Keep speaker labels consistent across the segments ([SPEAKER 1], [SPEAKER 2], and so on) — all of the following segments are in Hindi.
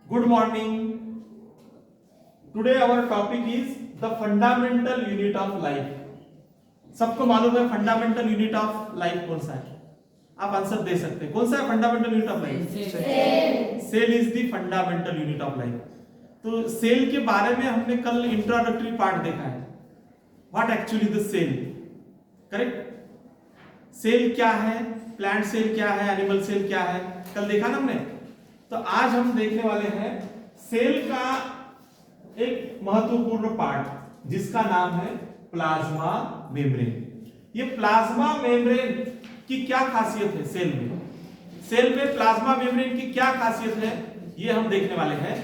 [SPEAKER 1] Good morning. Today our topic is the fundamental unit of life. सबको मालूम है फंडामेंटल यूनिट ऑफ लाइफ कौन सा है? आप आंसर दे सकते हैं. कौन सा है fundamental unit of life? Cell is the fundamental unit of life. तो सेल के बारे में हमने कल इंट्रोडक्टरी पार्ट देखा है. What actually the cell, correct? Cell क्या है, प्लांट सेल क्या है, एनिमल सेल क्या है, कल देखा ना हमने. तो आज हम देखने वाले हैं सेल का एक महत्वपूर्ण पार्ट जिसका नाम है प्लाज्मा मेम्ब्रेन. ये प्लाज्मा मेम्ब्रेन की क्या खासियत है सेल में? सेल में प्लाज्मा मेम्ब्रेन की क्या खासियत है ये हम देखने वाले हैं.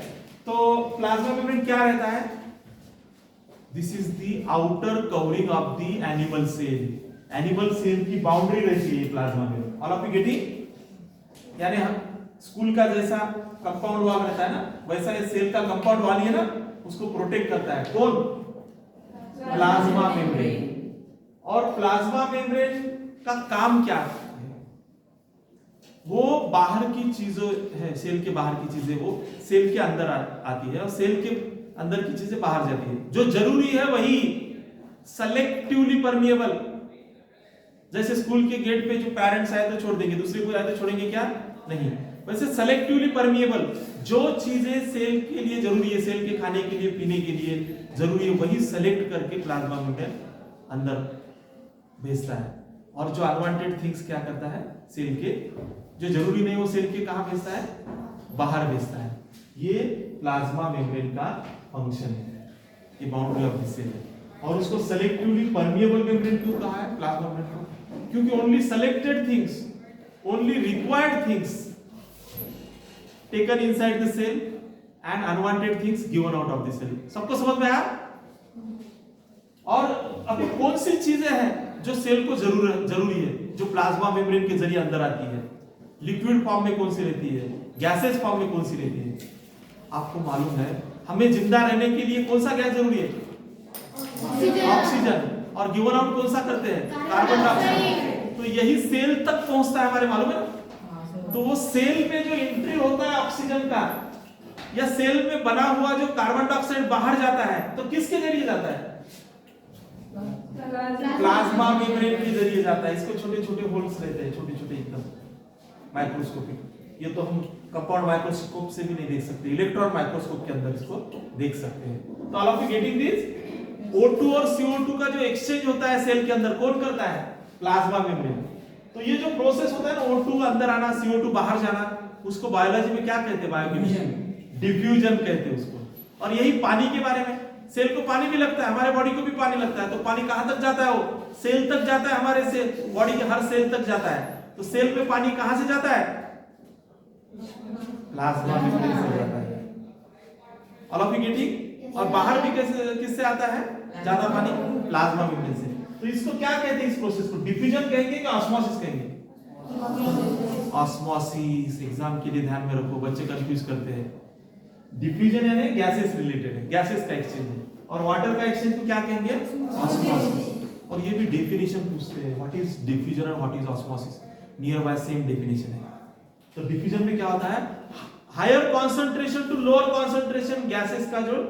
[SPEAKER 1] तो प्लाज्मा मेम्ब्रेन क्या रहता है? This is the outer covering of the animal cell. Animal cell की बाउंड्री रहती है plasma membrane. All of you getting? यानी हम स्कूल का जैसा कंपाउंड वॉल रहता है ना, वैसा ये सेल का कंपाउंड वॉल है ना, उसको प्रोटेक्ट करता है. कौन? Plasma membrane. और प्लाज्मा मेम्ब्रेन का काम क्या है? वो बाहर की चीजें है, सेल के बाहर की चीजें वो सेल के अंदर आती है और सेल के अंदर की चीजें बाहर जाती है. जो जरूरी है वही सेलेक्टिवली परमिएबल. जैसे स्कूल के गेट पे जो पेरेंट्स आए तो छोड़ देंगे, दूसरे कोई आए तो छोड़ेंगे क्या? नहीं. वैसे सेलेक्टिवली परमिएबल जो चीजें सेल के लिए जरूरी है, सेल के खाने के लिए, पीने के लिए जरूरी है, वही सेलेक्ट करके प्लाज्मा मेम्ब्रेन अंदर भेजता है. और जो अनवांटेड थिंग्स क्या करता है, सेल के जो जरूरी नहीं वो सेल के कहां भेजता है? बाहर भेजता है. ये प्लाज्मा मेम्ब्रेन का फंक्शन है. ये बाउंड्री ऑफ द सेल है. और उसको सेलेक्टिवली परमिएबल मेम्ब्रेन क्यों कहा है प्लाज्मा मेम्ब्रेन को? क्योंकि only selected things, only required things taken inside the cell and unwanted things given out of the cell. सबको समझ में आया? और अब कौन सी चीजें हैं जो सेल को जरूरी है, जो प्लाज्मा मेम्ब्रेन के जरिए अंदर आती है? लिक्विड फॉर्म में कौन सी रहती है, गैसेस फॉर्म में कौन सी रहती है? आपको मालूम है हमें जिंदा रहने के लिए कौन सा गैस जरूरी है? ऑक्सीजन. और गिवन आउट कौन सा करते हैं? Carbon dioxide. तो यही सेल तक पहुंचता है, हमारे मालूम है ना. तो वो सेल में जो एंट्री होता है ऑक्सीजन का, या सेल में बना हुआ जो कार्बन डाइऑक्साइड बाहर जाता है, तो किसके जरिए जाता है? प्लाज्मा मेम्ब्रेन के जरिए जाता है. इसको छोटे छोटे होल्स रहते हैं, छोटे छोटे एकदम माइक्रोस्कोपिक. ये तो हम कंपाउंड माइक्रोस्कोप से भी नहीं देख सकते, इलेक्ट्रॉन माइक्रोस्कोप के अंदर इसको देख सकते हैं. तो all of you getting this? O2 और CO2 का जो एक्सचेंज होता है सेल के अंदर, कौन करता है? Plasma membrane. तो ये जो प्रोसेस होता है ना, O2 अंदर आना, CO2 बाहर जाना, उसको बायोलॉजी में क्या कहते हैं? बायोकेमिस्ट्री डिफ्यूजन कहते हैं उसको. और यही पानी के बारे में, सेल को पानी भी लगता है, हमारे बॉडी को भी पानी लगता है. तो पानी कहां तक जाता है? वो सेल तक जाता है, हमारे से बॉडी के हर सेल तक जाता है. तो सेल में पानी कहां से जाता है? प्लाज्मा मेम्ब्रेन से जाता है. All of you getting? और बाहर भी कैसे, किससे आता है ज्यादा पानी? प्लाज्मा मेम्ब्रेन से. तो इसको क्या कहते हैं, इस प्रोसेस को? डिफ्यूजन कहेंगे कि ऑस्मोसिस कहेंगे? ऑस्मोसिस. एग्जाम के लिए ध्यान में रखो, बच्चे कंफ्यूज करते हैं. डिफ्यूजन यानी गैसेस रिलेटेड है, गैसेस का एक्सचेंज है. और वाटर का एक्सचेंज को क्या कहेंगे? ऑस्मोसिस. और ये भी डेफिनेशन पूछते हैं, व्हाट इज डिफ्यूजन और what is osmosis. Nearby same definition है. तो डिफ्यूजन में क्या होता है? Higher concentration to lower concentration gases का जो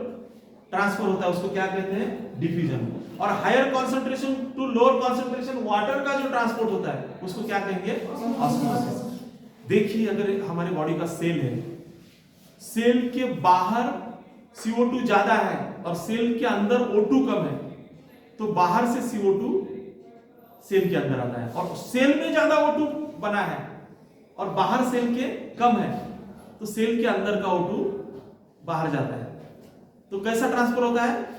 [SPEAKER 1] ट्रांसफर होता है उसको क्या कहते हैं? डिफ्यूजन. और higher concentration to lower concentration water का जो ट्रांसपोर्ट होता है उसको क्या कहेंगे? ऑस्मोसिस. देखिए, अगर हमारे बॉडी का सेल है, सेल के बाहर CO2 ज्यादा है और सेल के अंदर O2 कम है, तो बाहर से CO2 सेल के अंदर आता है. और सेल में ज्यादा O2 बना है और बाहर सेल के कम है, तो सेल के अंदर का O2 बाहर जाता है. तो कैसा ट्रांसफर होता है?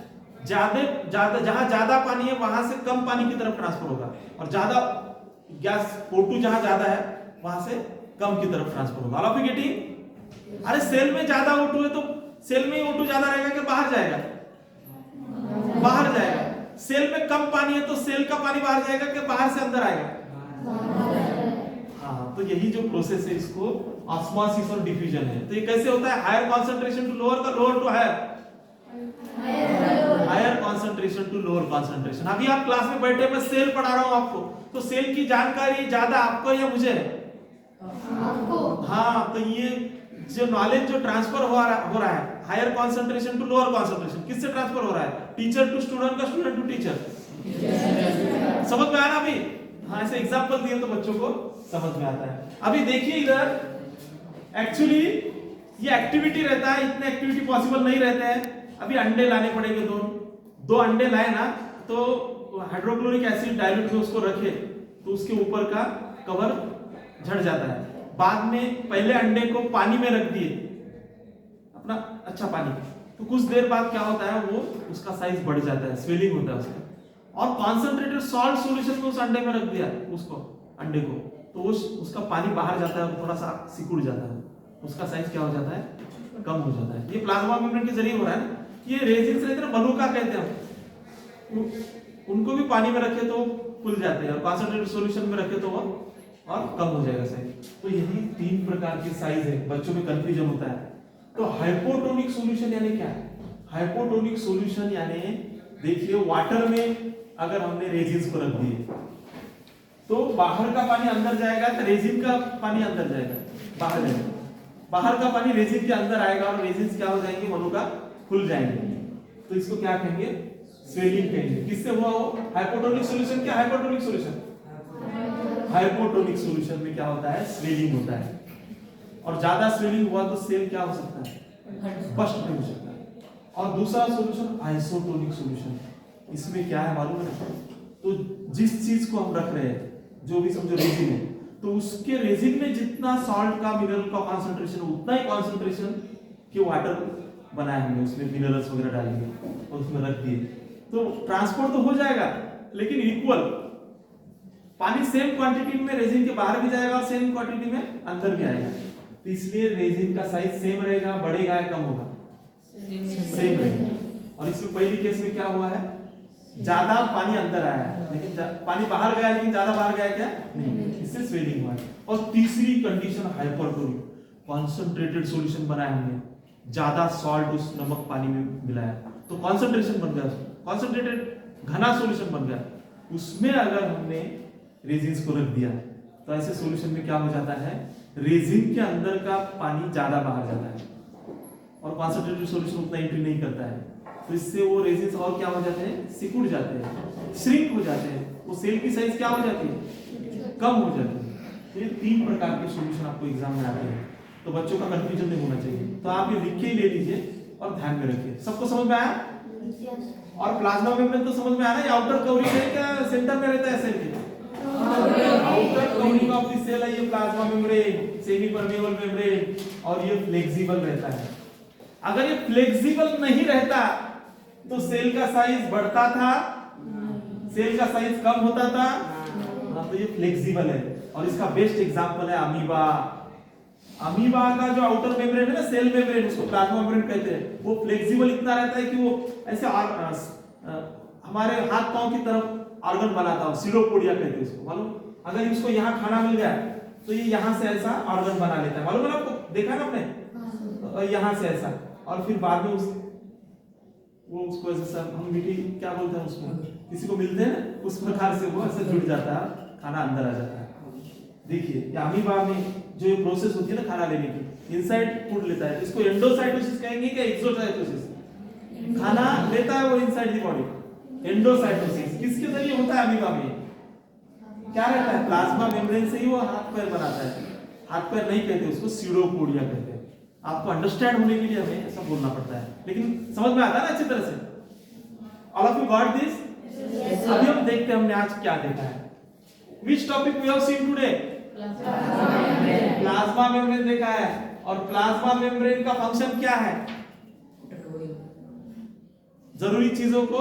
[SPEAKER 1] ज्यादा जहां ज्यादा पानी है वहां से कम पानी की तरफ ट्रांसफर होगा, और ज्यादा गैस O2 जहां ज्यादा है वहां से कम की तरफ ट्रांसफर होगा. All of you getting? अरे सेल में ज्यादा O2 है तो सेल में ही O2 ज्यादा रहेगा कि बाहर जाएगा? बाहर जाएगा. सेल में कम पानी है तो सेल का पानी बाहर जाएगा कि बाहर से अंदर आएगा? हाँ. तो यही जो प्रोसेस है इसको ऑस्मोसिस और डिफ्यूजन है. तो ये कैसे होता है? हायर कॉन्सेंट्रेशन टू लोअर का lower to higher, higher concentration to lower concentration. अभी आप क्लास में बैठे, मैं सेल पढ़ा रहा हूं आपको, तो सेल की जानकारी ज्यादा आपको या मुझे है? आपको. हाँ. तो ये जो नॉलेज जो ट्रांसफर हो रहा है higher concentration to lower concentration, किससे ट्रांसफर हो रहा है? टीचर टू स्टूडेंट का, स्टूडेंट टू टीचर। समझ में आया अभी? हाँ, ऐसे एग्जांपल दिए तो बच्चों को समझ में आता है। अभी देखिए इधर, एक्चुअली ये एक्टिविटी रहता है, इतने एक्टिविटी पॉसिबल नहीं रहते हैं। अभी अंडे लाने पड़ेंगे, दो अंडे लाए ना, तो हाइड्रोक्लोरिक एसिड डाइल्यूट में उसको रखे तो उसके ऊपर का कवर झड़ जाता है। बाद में पहले अंडे को पानी में रख दिए, अपना अच्छा पानी, तो कुछ देर बाद क्या होता है, वो उसका साइज बढ़ जाता है, स्वेलिंग होता है उसका। और कॉन्सेंट्रेटेड सॉल्ट सॉल्यूशन में उस अंडे में रख दिया उसको, अंडे को, तो उसका पानी बाहर जाता है और थोड़ा सा सिकुड़ जाता है, उसका साइज क्या हो जाता है, कम हो जाता है। ये प्लाज्मा मेम्ब्रेन के जरिए हो रहा है ना। ये रेजिन्स रहते हैं ना, मलुका कहते हैं, उनको भी पानी में रखे तो फूल जाते हैं, और कॉन्सेंट्रेटेड सॉल्यूशन में रखे तो वो और कम हो जाएगा साइज। तो यही 3 प्रकार की साइज है, बच्चों में कंफ्यूजन होता है। तो हाइपोटोनिक सॉल्यूशन यानी क्या है? हाइपोटोनिक सॉल्यूशन यानी देखिए, वाटर में अगर हमने रेजिन्स को रख दिए तो बाहर का पानी अंदर जाएगा, तो रेजिन का पानी अंदर जाएगा, बाहर जाएगा, बाहर का पानी रेजिन के अंदर आएगा और रेजिन्स क्या हो जाएंगे, मलुका खुल जाएंगे। तो इसको क्या कहेंगे? स्वेलिंग कहेंगे। किससे हुआ वो? Hypotonic solution. क्या हाइपोटोनिक सॉल्यूशन? हाइपोटोनिक सॉल्यूशन में क्या होता है, स्वेलिंग होता है, और ज्यादा स्वेलिंग हुआ तो सेल क्या हो सकता है, बस्ट नहीं हो सकता है। और दूसरा सॉल्यूशन आइसोटोनिक सॉल्यूशन, इसमें क्या है मालूम है? तो जिस चीज को हम रख रहे हैं, जो भी समझो रेजिन है, तो उसके रेजिन में जितना सॉल्ट का, मिनरल का कॉन्सेंट्रेशन, उतना ही कॉन्सेंट्रेशन के वाटर बनाए हमने, उसमें मिनरल्स वगैरह डालेंगे और उसमें रख दिए, तो ट्रांसपोर्ट तो हो जाएगा, लेकिन इक्वल पानी सेम क्वांटिटी में रेजिन के बाहर भी जाएगा और सेम क्वांटिटी में अंदर भी आएगा। तो इसलिए रेजिन का साइज सेम रहेगा, बढ़ेगा या कम होगा? सेम रहेगा। और इसमें पहली केस में क्या हुआ है, ज्यादा पानी अंदर आया है, लेकिन पानी बाहर गया, लेकिन ज्यादा बाहर गया क्या? नहीं, इससे स्वेलिंग हुआ है। और तीसरी कंडीशन हाइपरटोनिक, कॉन्सेंट्रेटेड सॉल्यूशन बनाया हमने, ज्यादा सॉल्ट उस नमक पानी में मिलाया, तो कॉन्सेंट्रेशन बन गया, कॉन्सेंट्रेटेड घना सॉल्यूशन बन गया। उसमें अगर हमने रेजिन्स को रख दिया तो ऐसे सॉल्यूशन में क्या हो जाता है, रेजिन के अंदर का पानी ज्यादा बाहर जाता है और कॉन्सेंट्रेटेड सॉल्यूशन उतना एंट्री नहीं करता है। तो इससे वो रेजिन्स और क्या हो जाते हैं, सिकुड़ जाते हैं, श्रिंक हो जाते हैं, वो सेल की साइज क्या हो जाती है, कम हो जाती है। तो ये 3 प्रकार के सॉल्यूशन आपको एग्जाम में आते हैं, तो बच्चों का कंफ्यूजन नहीं होना चाहिए। तो आप ये लिख के ही ले लीजिए और ध्यान में रखिए। सबको समझ में आया? और प्लाज्मा मेम्ब्रेन तो समझ में आया ना, ये आउटर कवरिंग है क्या सेंटर में रहता है सेल के? Outer covering of the cell है ये plasma membrane, semi permeable membrane, और ये फ्लेक्सिबल रहता है। अगर ये फ्लेक्सिबल नहीं रहता तो सेल का साइज बढ़ता था, सेल का साइज कम होता था। तो ये फ्लेक्सिबल है, और इसका बेस्ट एग्जांपल है अमीबा। अमीबा का जो आउटर मेम्ब्रेन है ना, सेल मेम्ब्रेन, उसको प्लाज्मा मेम्ब्रेन कहते हैं, वो फ्लेक्सिबल इतना रहता है कि वो ऐसे हमारे हाथ पांव की तरफ ऑर्गन बनाता है, सिलोपोडिया कहते हैं उसको, मालूम? अगर इसको यहाँ खाना मिल गया तो ये यहाँ से ऐसा ऑर्गन बना लेता है, मालूम है आपको? देखा ना आपने? यहाँ से ऐसा, और फिर बाद में वो उसको ऐसे हम मीठी क्या बोलते हैं उसको, किसी को मिलते हैं उस प्रकार से वो ऐसे जुड़ जाता है, खाना अंदर आ जाता है। देखिए अमीबा में जो ये प्रोसेस होती है ना खाना लेने की, इनसाइड फूड लेता है, इसको एंडोसाइटोसिस कहेंगे क्या एक्सोसाइटोसिस? खाना लेता है वो इनसाइड द बॉडी, एंडोसाइटोसिस किसके जरिए होता है अमीबा में? क्या रहता है, प्लाज्मा मेम्ब्रेन से ही वो हाथ पैर बनाता है। हाथ पैर नहीं कहते उसको, सीडोपोडिया कहते हैं। आपको अंडरस्टैंड होने के लिए हमें ऐसा बोलना पड़ता है, लेकिन समझ में आता है ना अच्छी तरह से? All of you got this? अभी हम देखते हैं हमने आज क्या देखा है। Which topic we have seen today? Plasma membrane देखा है, और प्लाज्मा मेम्ब्रेन का फंक्शन क्या है? जरूरी चीजों को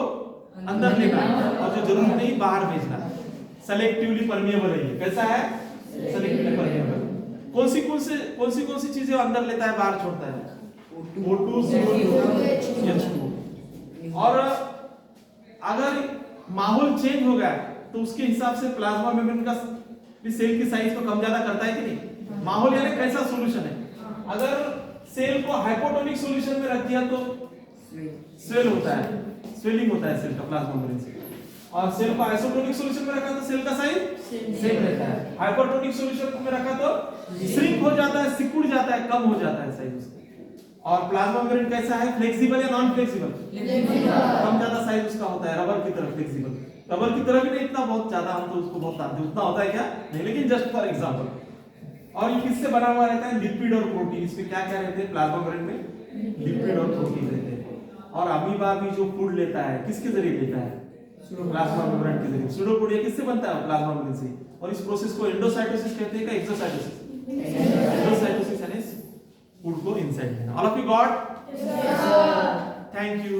[SPEAKER 1] अंदर लेना और जो जरूरी नहीं बाहर भेजना। सेलेक्टिवली परमेएबल है ये, कैसा है? Selectively permeable. कौन सी चीजें अंदर लेता है बाहर छोड़ता है? O2, CO2, H2। और अगर माहौल चेंज हो गया तो उसके हिसाब से प्लाज्मा मेम्ब्रेन का भी सेल की साइज को कम ज्यादा करता है कि नहीं? माहौल यानी कैसा सॉल्यूशन है? अगर सेल को हाइपोटोनिक सॉल्यूशन में रख दिया तो स्वेल होता है, स्वेलिंग होता है सेल का प्लाज्मा मेम्ब्रेन से, और सेल को आइसोटोनिक सॉल्यूशन में रखा तो सेल का साइज सेम रहता है। हाइपरटोनिक सॉल्यूशन में रखा तो श्रिंक हो जाता है, सिकुड़ जाता है, कम हो जाता है साइज उसका। और प्लाज्मा मेम्ब्रेन कैसा है, फ्लेक्सिबल या नॉन फ्लेक्सिबल? कम ज्यादा साइज उसका होता है, रबर की तरह फ्लेक्सिबल। रबर की तरह भी नहीं इतना बहुत ज्यादा, हम तो उसको बहुत जानते हैं उतना होता है क्या नहीं, लेकिन जस्ट फॉर एग्जांपल। और ये किससे बना हुआ रहता है, लिपिड और प्रोटीन। इसमें क्या क्या रहते हैं प्लाज्मा मेम्ब्रेन में, लिपिड और प्रोटीन रहते हैं। और अमीबा भी जो फूड लेता है किसके जरिए लेता है, प्लाज्मा मेम्ब्रेन के जरिए। सूडोपोडिया किससे बनता है, प्लाज्मा मेम्ब्रेन से। और इस प्रोसेस को एंडोसाइटोसिस कहते हैं, क्या एक्सोसाइटोसिस? एंडोसाइटोसिस यानी फूड को इनसाइड लेना। All of you got? Thank you.